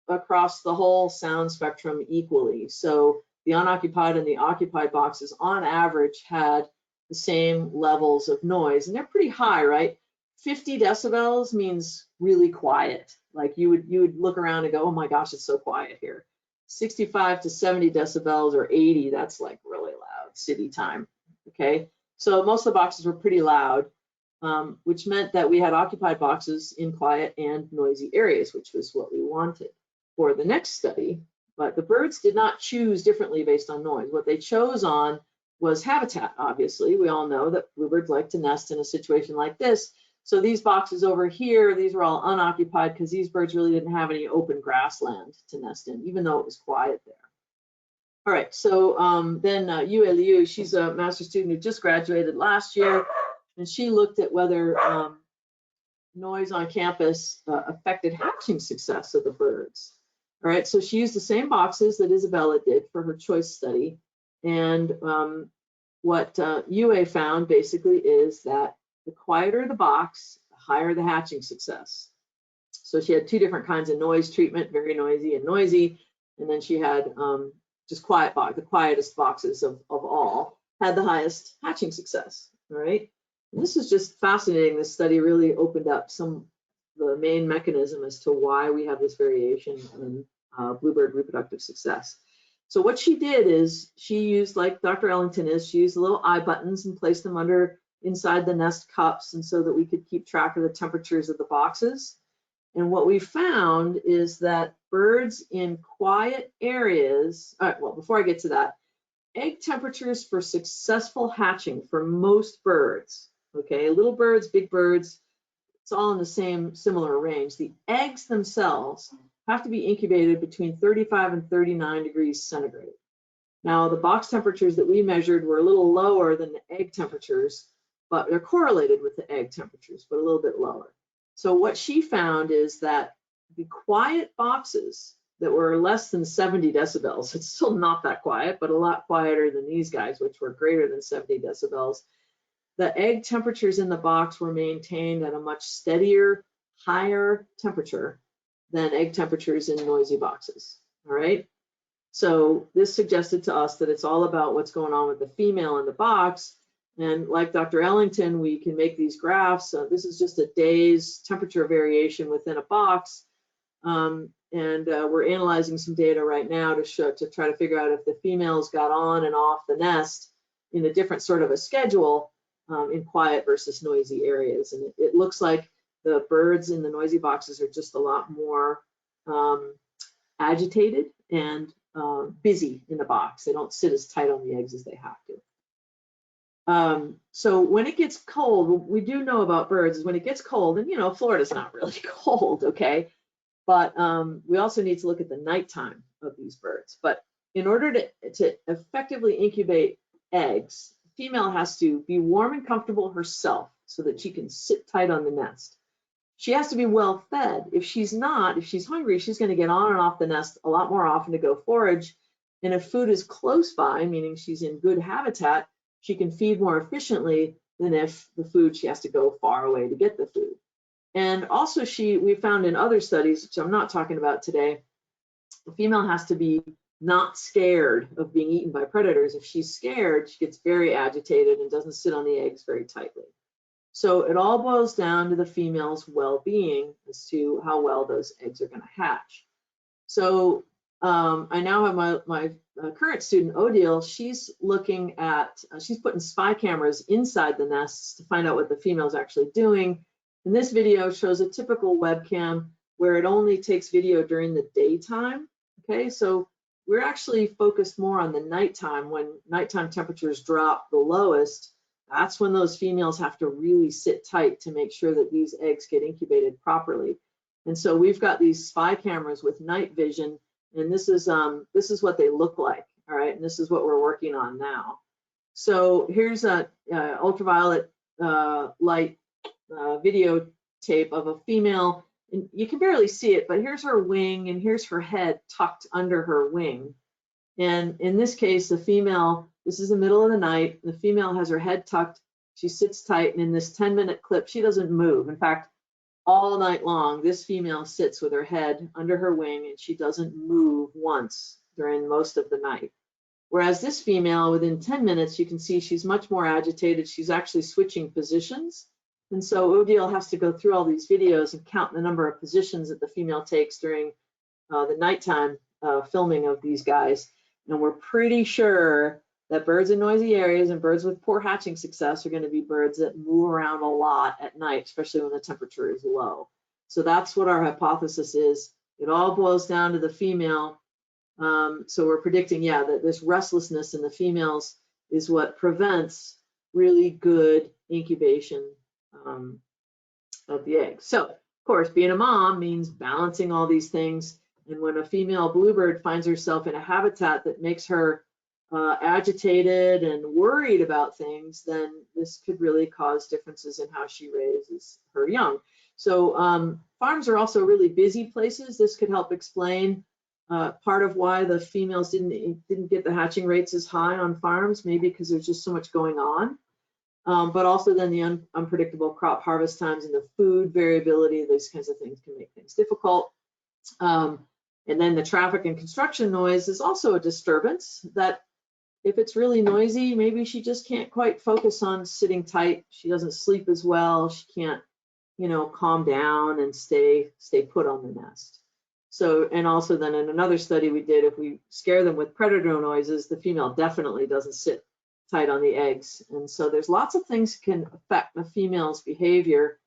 across the whole sound spectrum equally. So the unoccupied and the occupied boxes on average had the same levels of noise, and they're pretty high, right? 50 decibels means really quiet. Like you would look around and go, oh my gosh, it's so quiet here. 65 to 70 decibels or 80, that's like really loud city time, okay? So most of the boxes were pretty loud, which meant that we had occupied boxes in quiet and noisy areas, which was what we wanted for the next study. But the birds did not choose differently based on noise. What they chose on was habitat, obviously. We all know that bluebirds like to nest in a situation like this. So these boxes over here, these were all unoccupied because these birds really didn't have any open grassland to nest in, even though it was quiet there. All right, so then Yue Liu, she's a master's student who just graduated last year, and she looked at whether noise on campus affected hatching success of the birds. All right, so she used the same boxes that Isabella did for her choice study. And what Yue found basically is that the quieter the box, the higher the hatching success. So she had two different kinds of noise treatment, very noisy and noisy. And then she had just quiet box, the quietest boxes of all had the highest hatching success, all right? And this is just fascinating. This study really opened up the main mechanism as to why we have this variation in bluebird reproductive success. So what she did is she used, like Dr. Ellington is, she used little eye buttons and placed them inside the nest cups, and so that we could keep track of the temperatures of the boxes. And what we found is that birds in quiet areas, well, before I get to that, egg temperatures for successful hatching for most birds, okay, little birds, big birds, it's all in the similar range. The eggs themselves have to be incubated between 35 and 39 degrees centigrade. Now, the box temperatures that we measured were a little lower than the egg temperatures, but they're correlated with the egg temperatures, but a little bit lower. So what she found is that the quiet boxes that were less than 70 decibels, it's still not that quiet, but a lot quieter than these guys, which were greater than 70 decibels, the egg temperatures in the box were maintained at a much steadier, higher temperature than egg temperatures in noisy boxes, all right? So this suggested to us that it's all about what's going on with the female in the box. And like Dr. Ellington, we can make these graphs. This is just a day's temperature variation within a box. And we're analyzing some data right now to try to figure out if the females got on and off the nest in a different sort of a schedule in quiet versus noisy areas. And it looks like the birds in the noisy boxes are just a lot more agitated and busy in the box. They don't sit as tight on the eggs as they have to. So when it gets cold, what we do know about birds is when it gets cold, and you know, Florida's not really cold, okay? But we also need to look at the nighttime of these birds. But in order to effectively incubate eggs, the female has to be warm and comfortable herself so that she can sit tight on the nest. She has to be well fed. If she's not, if she's hungry, she's going to get on and off the nest a lot more often to go forage. And if food is close by, meaning she's in good habitat, she can feed more efficiently than if the food, she has to go far away to get the food. And also we found in other studies, which I'm not talking about today, the female has to be not scared of being eaten by predators. If she's scared, she gets very agitated and doesn't sit on the eggs very tightly. So it all boils down to the female's well-being as to how well those eggs are going to hatch. So I now have my current student, Odile. She's looking at, she's putting spy cameras inside the nests to find out what the female's actually doing. And this video shows a typical webcam where it only takes video during the daytime. Okay, so we're actually focused more on the nighttime. When nighttime temperatures drop the lowest, that's when those females have to really sit tight to make sure that these eggs get incubated properly. And so we've got these spy cameras with night vision, and this is what they look like, all right? And this is what we're working on now. So here's a ultraviolet light videotape of a female, and you can barely see it, but here's her wing and here's her head tucked under her wing. And in this case, the female, this is the middle of the night, the female has her head tucked, she sits tight, and in this 10-minute clip, she doesn't move. In fact, all night long, this female sits with her head under her wing and she doesn't move once during most of the night. Whereas this female, within 10 minutes, you can see she's much more agitated. She's actually switching positions. And so Odile has to go through all these videos and count the number of positions that the female takes during the nighttime filming of these guys. And we're pretty sure that birds in noisy areas and birds with poor hatching success are going to be birds that move around a lot at night, especially when the temperature is low. So that's what our hypothesis is. It all boils down to the female. So we're predicting, yeah, that this restlessness in the females is what prevents really good incubation of the eggs. So, of course, being a mom means balancing all these things. And when a female bluebird finds herself in a habitat that makes her agitated and worried about things, then this could really cause differences in how she raises her young. So farms are also really busy places. This could help explain part of why the females didn't get the hatching rates as high on farms, maybe because there's just so much going on. But also then the unpredictable crop harvest times and the food variability, those kinds of things can make things difficult. And then the traffic and construction noise is also a disturbance that if it's really noisy, maybe she just can't quite focus on sitting tight. She doesn't sleep as well. She can't, you know, calm down and stay put on the nest. So, and also then in another study we did, if we scare them with predator noises, the female definitely doesn't sit tight on the eggs. And so there's lots of things can affect the female's behavior.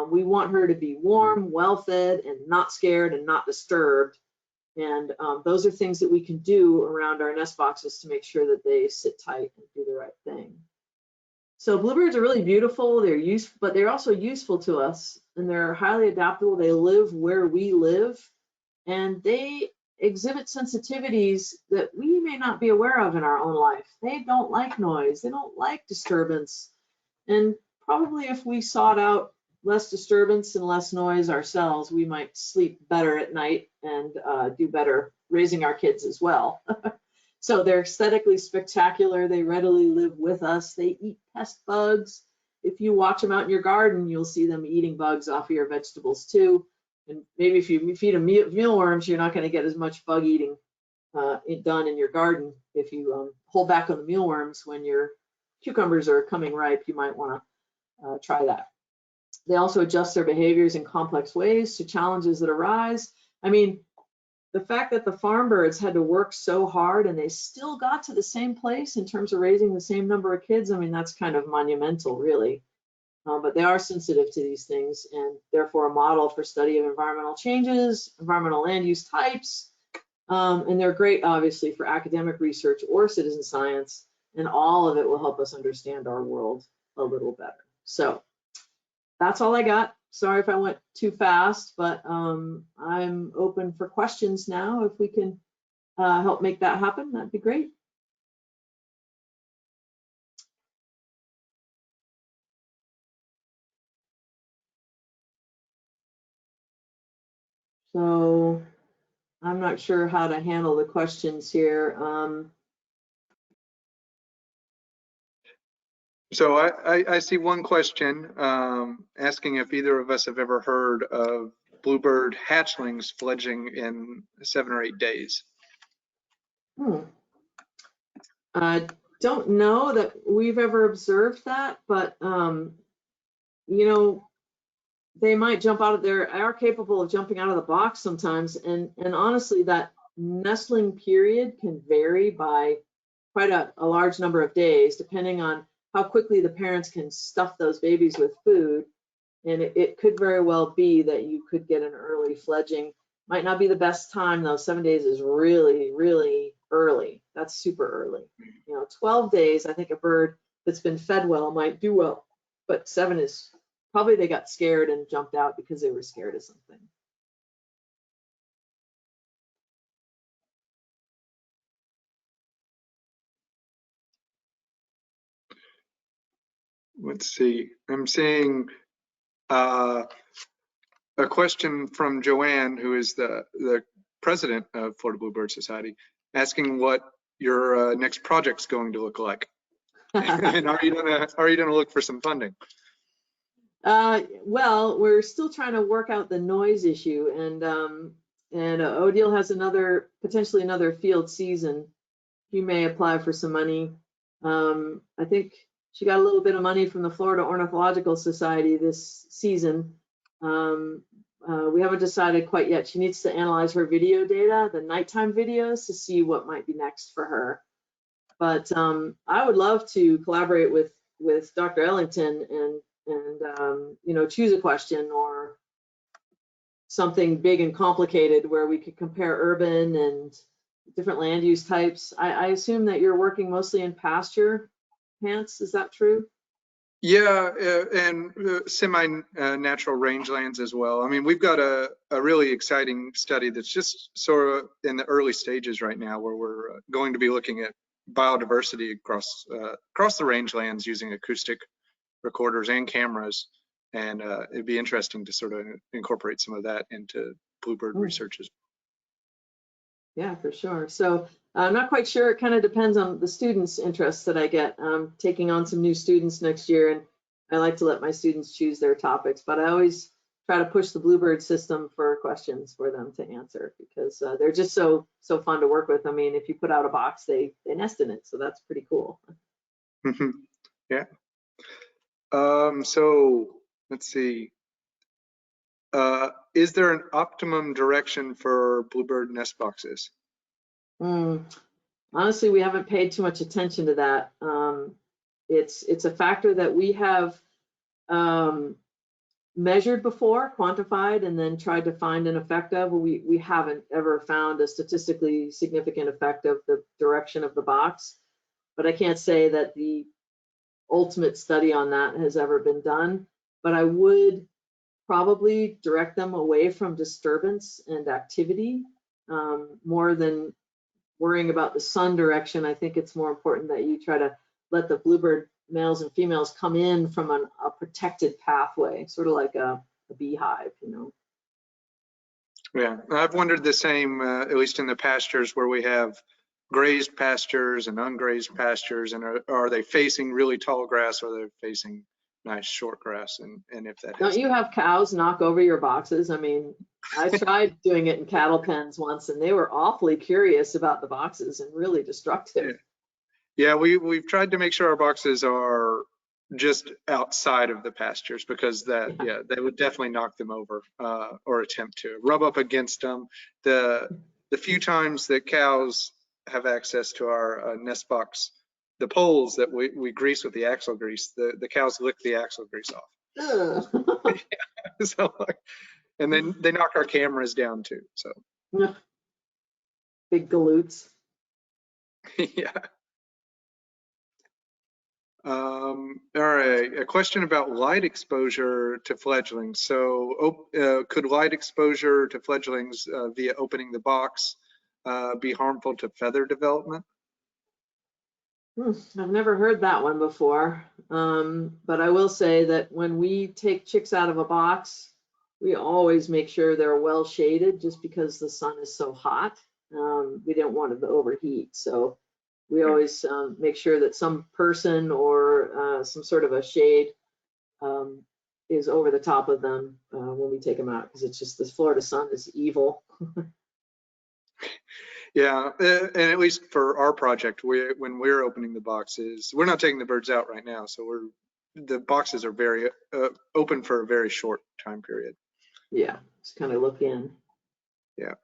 We want her to be warm, well-fed, and not scared and not disturbed. And those are things that we can do around our nest boxes to make sure that they sit tight and do the right thing. So bluebirds are really beautiful. They're useful, but they're also useful to us, and they're highly adaptable. They live where we live, and they exhibit sensitivities that we may not be aware of in our own life. They don't like noise. They don't like disturbance. And probably if we sought out less disturbance and less noise ourselves, we might sleep better at night and do better raising our kids as well. So they're aesthetically spectacular. They readily live with us. They eat pest bugs. If you watch them out in your garden, you'll see them eating bugs off of your vegetables too. And maybe if you feed them mealworms, you're not going to get as much bug eating done in your garden. If you hold back on the mealworms when your cucumbers are coming ripe, you might want to try that. They also adjust their behaviors in complex ways to challenges that arise. I mean, the fact that the farm birds had to work so hard and they still got to the same place in terms of raising the same number of kids, I mean, that's kind of monumental, really. But they are sensitive to these things and therefore a model for study of environmental changes, environmental land use types, and they're great, obviously, for academic research or citizen science, and all of it will help us understand our world a little better. So that's all I got. Sorry if I went too fast, but I'm open for questions now. If we can help make that happen, that'd be great. So I'm not sure how to handle the questions here. So I see one question asking if either of us have ever heard of bluebird hatchlings fledging in 7 or 8 days. I don't know that we've ever observed that, but you know, they might jump out of there, are capable of jumping out of the box sometimes. And honestly, that nestling period can vary by quite a large number of days, depending on how quickly the parents can stuff those babies with food. And it could very well be that you could get an early fledging. Might not be the best time though. 7 days is really, really early. That's super early. 12 days, I think a bird that's been fed well might do well, but 7 is probably they got scared and jumped out because they were scared of something. Let's see. I'm seeing a question from Joanne, who is the president of Florida Bluebird Society, asking what your next project's going to look like. And are you gonna look for some funding? Well, we're still trying to work out the noise issue, and Odile has potentially another field season. You may apply for some money. I think she got a little bit of money from the Florida Ornithological Society this season. We haven't decided quite yet. She needs to analyze her video data, the nighttime videos, to see what might be next for her. But I would love to collaborate with Dr. Ellington and choose a question or something big and complicated where we could compare urban and different land use types. I assume that you're working mostly in pasture, Hance, is that true? Yeah, and semi-natural rangelands as well. I mean, we've got a really exciting study that's just sort of in the early stages right now, where we're going to be looking at biodiversity across the rangelands using acoustic recorders and cameras, and it'd be interesting to sort of incorporate some of that into Bluebird research as well. Yeah, for sure. So I'm not quite sure. It kind of depends on the students' interests that I get. I'm taking on some new students next year, and I like to let my students choose their topics, but I always try to push the Bluebird system for questions for them to answer, because they're just so fun to work with. I mean, if you put out a box, they nest in it, so that's pretty cool. Yeah. So let's see. Is there an optimum direction for Bluebird nest boxes? Honestly, we haven't paid too much attention to that. It's a factor that we have measured before, quantified, and then tried to find an effect of. We haven't ever found a statistically significant effect of the direction of the box, but I can't say that the ultimate study on that has ever been done. But I would probably direct them away from disturbance and activity more than worrying about the sun direction. I think it's more important that you try to let the Bluebird males and females come in from a protected pathway, sort of like a beehive, Yeah, I've wondered the same, at least in the pastures where we have grazed pastures and ungrazed pastures, and are they facing really tall grass, or are they facing nice short grass? And if that don't you have cows knock over your boxes? I mean, I tried doing it in cattle pens once, and they were awfully curious about the boxes and really destructive. Yeah, we've tried to make sure our boxes are just outside of the pastures, because they would definitely knock them over, or attempt to rub up against them. The few times that cows have access to our nest box, the poles that we grease with the axle grease, the cows lick the axle grease off. So, and then they knock our cameras down too. So big galoots. Yeah. All right, a question about light exposure to fledglings. So could light exposure to fledglings via opening the box be harmful to feather development? I've never heard that one before, but I will say that when we take chicks out of a box, we always make sure they're well shaded, just because the sun is so hot. We don't want it to overheat, so we always make sure that some person or some sort of a shade is over the top of them when we take them out, because it's just, this Florida sun is evil. Yeah, and at least for our project, when we're opening the boxes, we're not taking the birds out right now, so the boxes are very open for a very short time period. Yeah, just kind of look in. Yeah.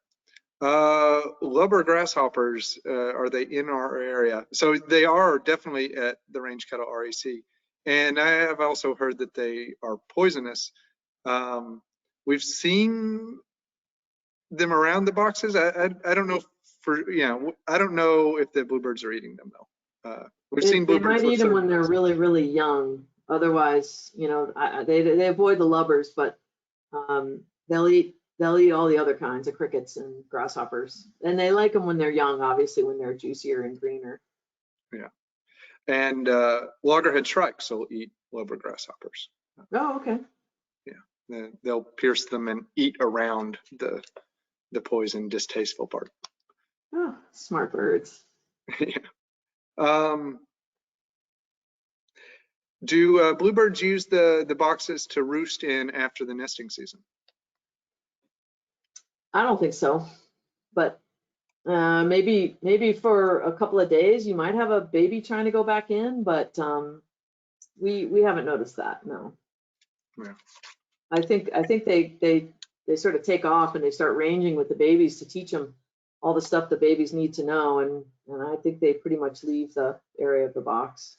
Lubber grasshoppers, are they in our area? So they are definitely at the Range Cattle REC, and I have also heard that they are poisonous. We've seen them around the boxes. I don't know I don't know if the bluebirds are eating them though. We've seen They bluebirds might with eat them certain when they're really, really young. Otherwise, you know, they avoid the lubbers, but they'll eat all the other kinds of crickets and grasshoppers. And they like them when they're young, obviously, when they're juicier and greener. Yeah. And loggerhead shrikes will eat lubber grasshoppers. Oh, okay. Yeah. They'll pierce them and eat around the poison, distasteful part. Oh, smart birds. Yeah. Do bluebirds use the boxes to roost in after the nesting season? I don't think so, but maybe for a couple of days you might have a baby trying to go back in, but we haven't noticed that. No. Yeah. I think they sort of take off and they start ranging with the babies to teach them all the stuff the babies need to know, and I think they pretty much leave the area of the box.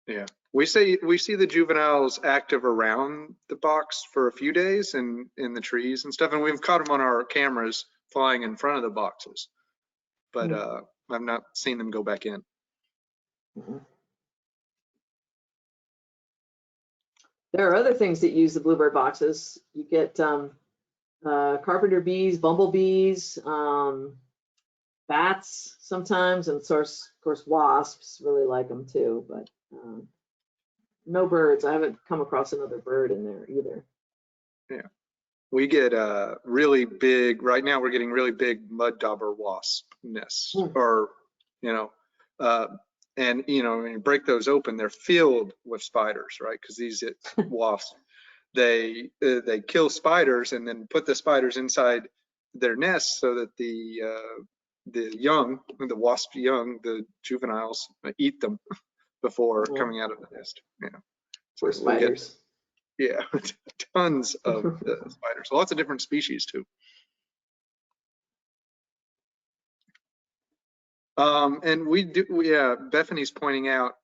Yeah, we see the juveniles active around the box for a few days and in the trees and stuff, and we've caught them on our cameras flying in front of the boxes, but I've not seen them go back in. There are other things that use the bluebird boxes. You get carpenter bees, bumblebees, bats sometimes, and of course wasps really like them too, but no birds. I haven't come across another bird in there either. Yeah, we get really big, right now we're getting really big mud dauber wasp nests, or, you know, and, you know, when you break those open, they're filled with spiders, right? Because these wasps, they kill spiders and then put the spiders inside their nests so that the young, the wasp young, the juveniles eat them before coming out of the nest. Yeah. So Poor spiders. Yeah, tons of spiders, lots of different species too. And Bethany's pointing out,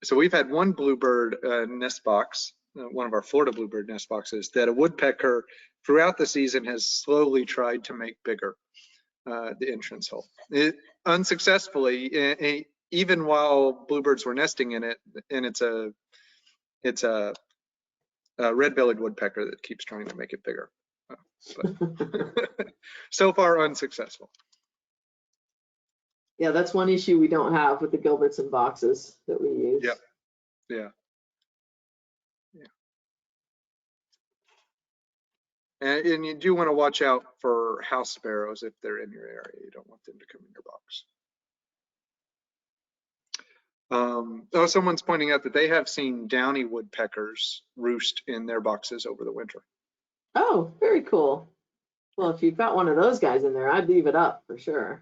so we've had one bluebird nest box, one of our Florida bluebird nest boxes, that a woodpecker throughout the season has slowly tried to make bigger, the entrance hole. Unsuccessfully, even while bluebirds were nesting in it, and it's a red-bellied woodpecker that keeps trying to make it bigger. But so far unsuccessful. Yeah, that's one issue we don't have with the Gilbertson boxes that we use. Yep. Yeah. And you do want to watch out for house sparrows if they're in your area. You don't want them to come in your box. Someone's pointing out that they have seen downy woodpeckers roost in their boxes over the winter. Oh, very cool. Well, if you've got one of those guys in there, I'd leave it up for sure.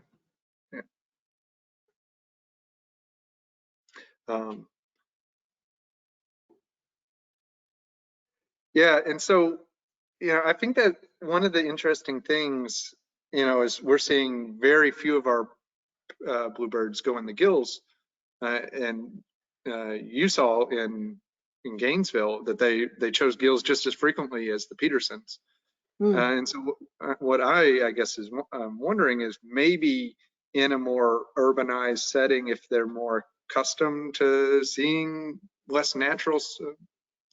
Yeah, and so, you know, I think that one of the interesting things, you know, is we're seeing very few of our bluebirds go in the gills, and you saw in Gainesville that they chose gills just as frequently as the Petersons. And so what I guess is wondering is maybe in a more urbanized setting, if they're more accustomed to seeing less natural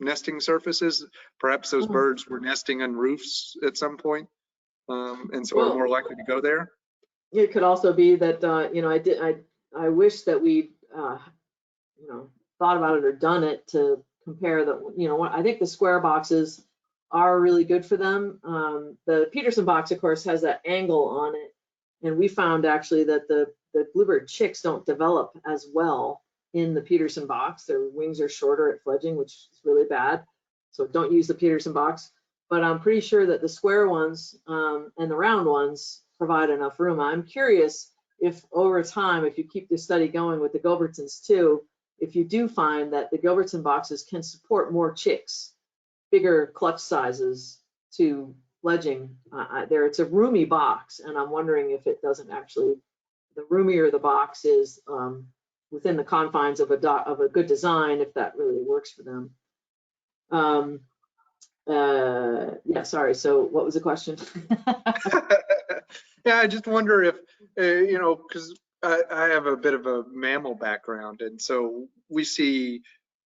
nesting surfaces, perhaps those birds were nesting on roofs at some point, and so are more likely to go there. It could also be that you know, I wish that we you know, thought about it or done it to compare the, you know, I think the square boxes are really good for them. The Peterson box, of course, has that angle on it, and we found actually that the bluebird chicks don't develop as well in the Peterson box. Their wings are shorter at fledging, which is really bad. So don't use the Peterson box. But I'm pretty sure that the square ones and the round ones provide enough room. I'm curious if over time, if you keep the study going with the Gilbertsons too, if you do find that the Gilbertson boxes can support more chicks, bigger clutch sizes to fledging there. It's a roomy box, and I'm wondering if it doesn't actually, the roomier the box is within the confines of a good design, if that really works for them. Yeah, sorry. So what was the question? Yeah, I just wonder if, you know, because I have a bit of a mammal background, and so we see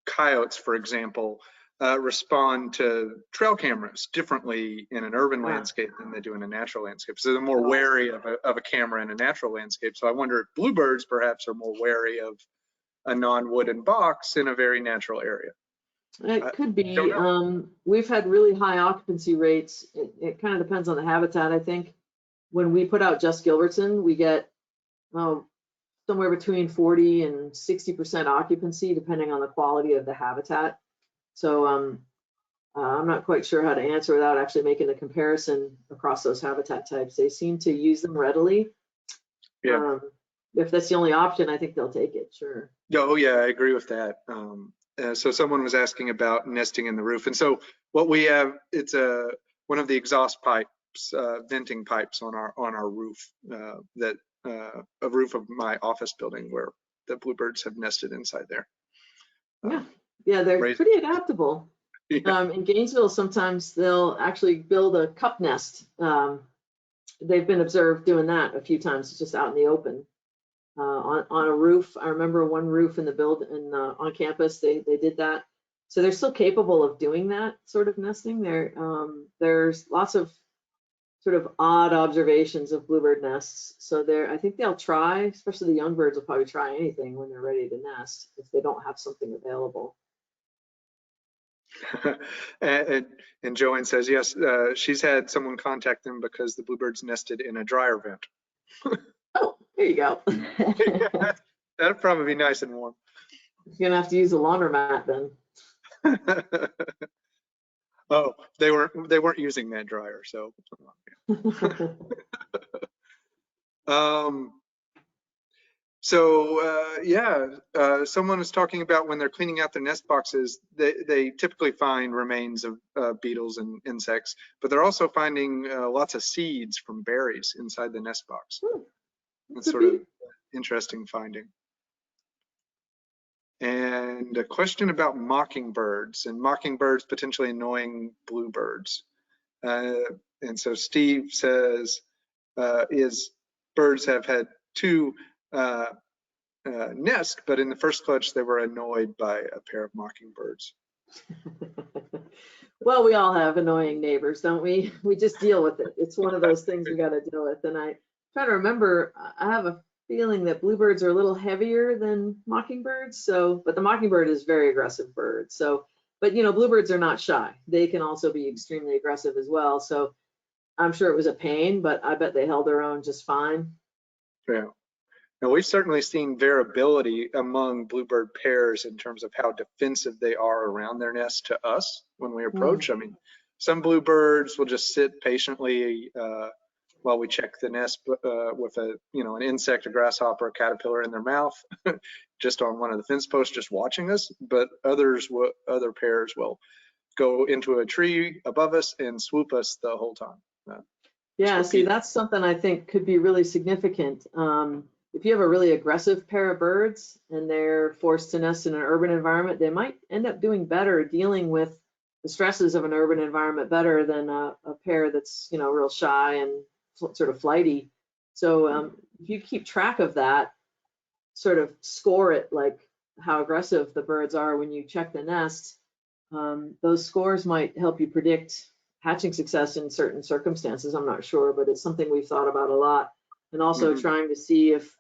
coyotes, for example, respond to trail cameras differently in an urban landscape than they do in a natural landscape. So they're more wary of a camera in a natural landscape. So I wonder if bluebirds perhaps are more wary of a non-wooden box in a very natural area. It could be. We've had really high occupancy rates. It kind of depends on the habitat, I think. When we put out Just Gilbertson, we get somewhere between 40 and 60% occupancy, depending on the quality of the habitat. So I'm not quite sure how to answer without actually making a comparison across those habitat types. They seem to use them readily. Yeah. If that's the only option, I think they'll take it, sure. Oh yeah, I agree with that. So someone was asking about nesting in the roof, and so what we have, it's one of the exhaust pipes, venting pipes on our roof, a roof of my office building where the bluebirds have nested inside there. Yeah, they're pretty adaptable. Yeah. In Gainesville, sometimes they'll actually build a cup nest. They've been observed doing that a few times. It's just out in the open. On a roof. I remember one roof in the building on campus, they did that. So they're still capable of doing that sort of nesting. There's lots of sort of odd observations of bluebird nests. So I think they'll try, especially the young birds will probably try anything when they're ready to nest if they don't have something available. and Joanne says, yes, she's had someone contact them because the bluebirds nested in a dryer vent. Oh, there you go. That'd probably be nice and warm. You're gonna have to use a laundromat then. Oh, they weren't using that dryer, so. Someone was talking about when they're cleaning out their nest boxes, they typically find remains of beetles and insects, but they're also finding lots of seeds from berries inside the nest box. That's sort of interesting finding. And a question about mockingbirds and mockingbirds potentially annoying bluebirds. And so Steve says, birds have had two nests, but in the first clutch they were annoyed by a pair of mockingbirds. Well, we all have annoying neighbors, don't we? We just deal with it. It's one of those things we got to deal with. And I try to remember, I have a feeling that bluebirds are a little heavier than mockingbirds. But the mockingbird is a very aggressive bird. But you know, bluebirds are not shy. They can also be extremely aggressive as well. So I'm sure it was a pain, but I bet they held their own just fine. Yeah. Now we've certainly seen variability among bluebird pairs in terms of how defensive they are around their nest to us when we approach. I mean, some bluebirds will just sit patiently while we check the nest with an insect, a grasshopper, a caterpillar in their mouth, just on one of the fence posts, just watching us. But other pairs will go into a tree above us and swoop us the whole time. Yeah, see, that's something I think could be really significant. If you have a really aggressive pair of birds and they're forced to nest in an urban environment, they might end up doing better dealing with the stresses of an urban environment better than a pair that's, you know, real shy and sort of flighty. So if you keep track of that, sort of score it like how aggressive the birds are when you check the nest, those scores might help you predict hatching success in certain circumstances. I'm not sure, but it's something we've thought about a lot. And also trying to see if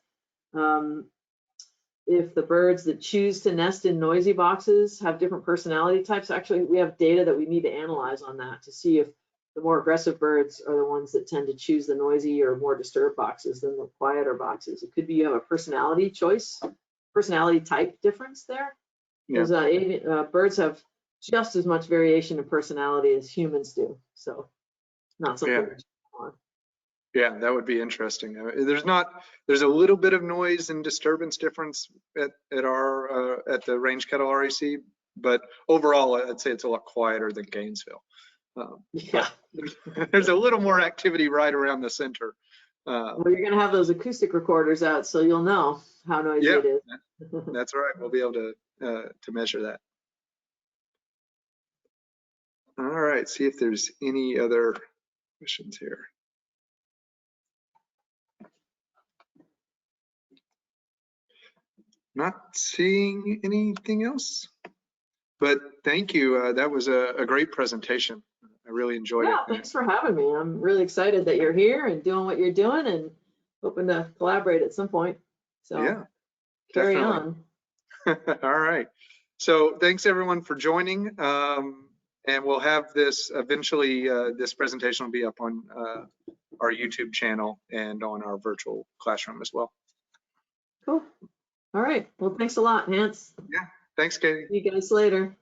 the birds that choose to nest in noisy boxes have different personality types. Actually, we have data that we need to analyze on that to see if the more aggressive birds are the ones that tend to choose the noisy or more disturbed boxes than the quieter boxes. It could be you have a personality type difference there. Because birds have just as much variation in personality as humans do. So not something Yeah, that would be interesting. There's a little bit of noise and disturbance difference at the range kettle REC, but overall I'd say it's a lot quieter than Gainesville. There's a little more activity right around the center. Well, you're going to have those acoustic recorders out, so you'll know how noisy it is. That's right. We'll be able to measure that. All right, see if there's any other questions here. Not seeing anything else, but thank you. That was a great presentation. I really enjoyed it. Yeah, thanks for having me. I'm really excited that you're here and doing what you're doing and hoping to collaborate at some point. So Yeah, carry definitely. on. All right. So thanks everyone for joining. And we'll have this eventually, this presentation will be up on our YouTube channel and on our virtual classroom as well. Cool. All right. Well, thanks a lot, Hance. Yeah. Thanks, Katie. See you guys later.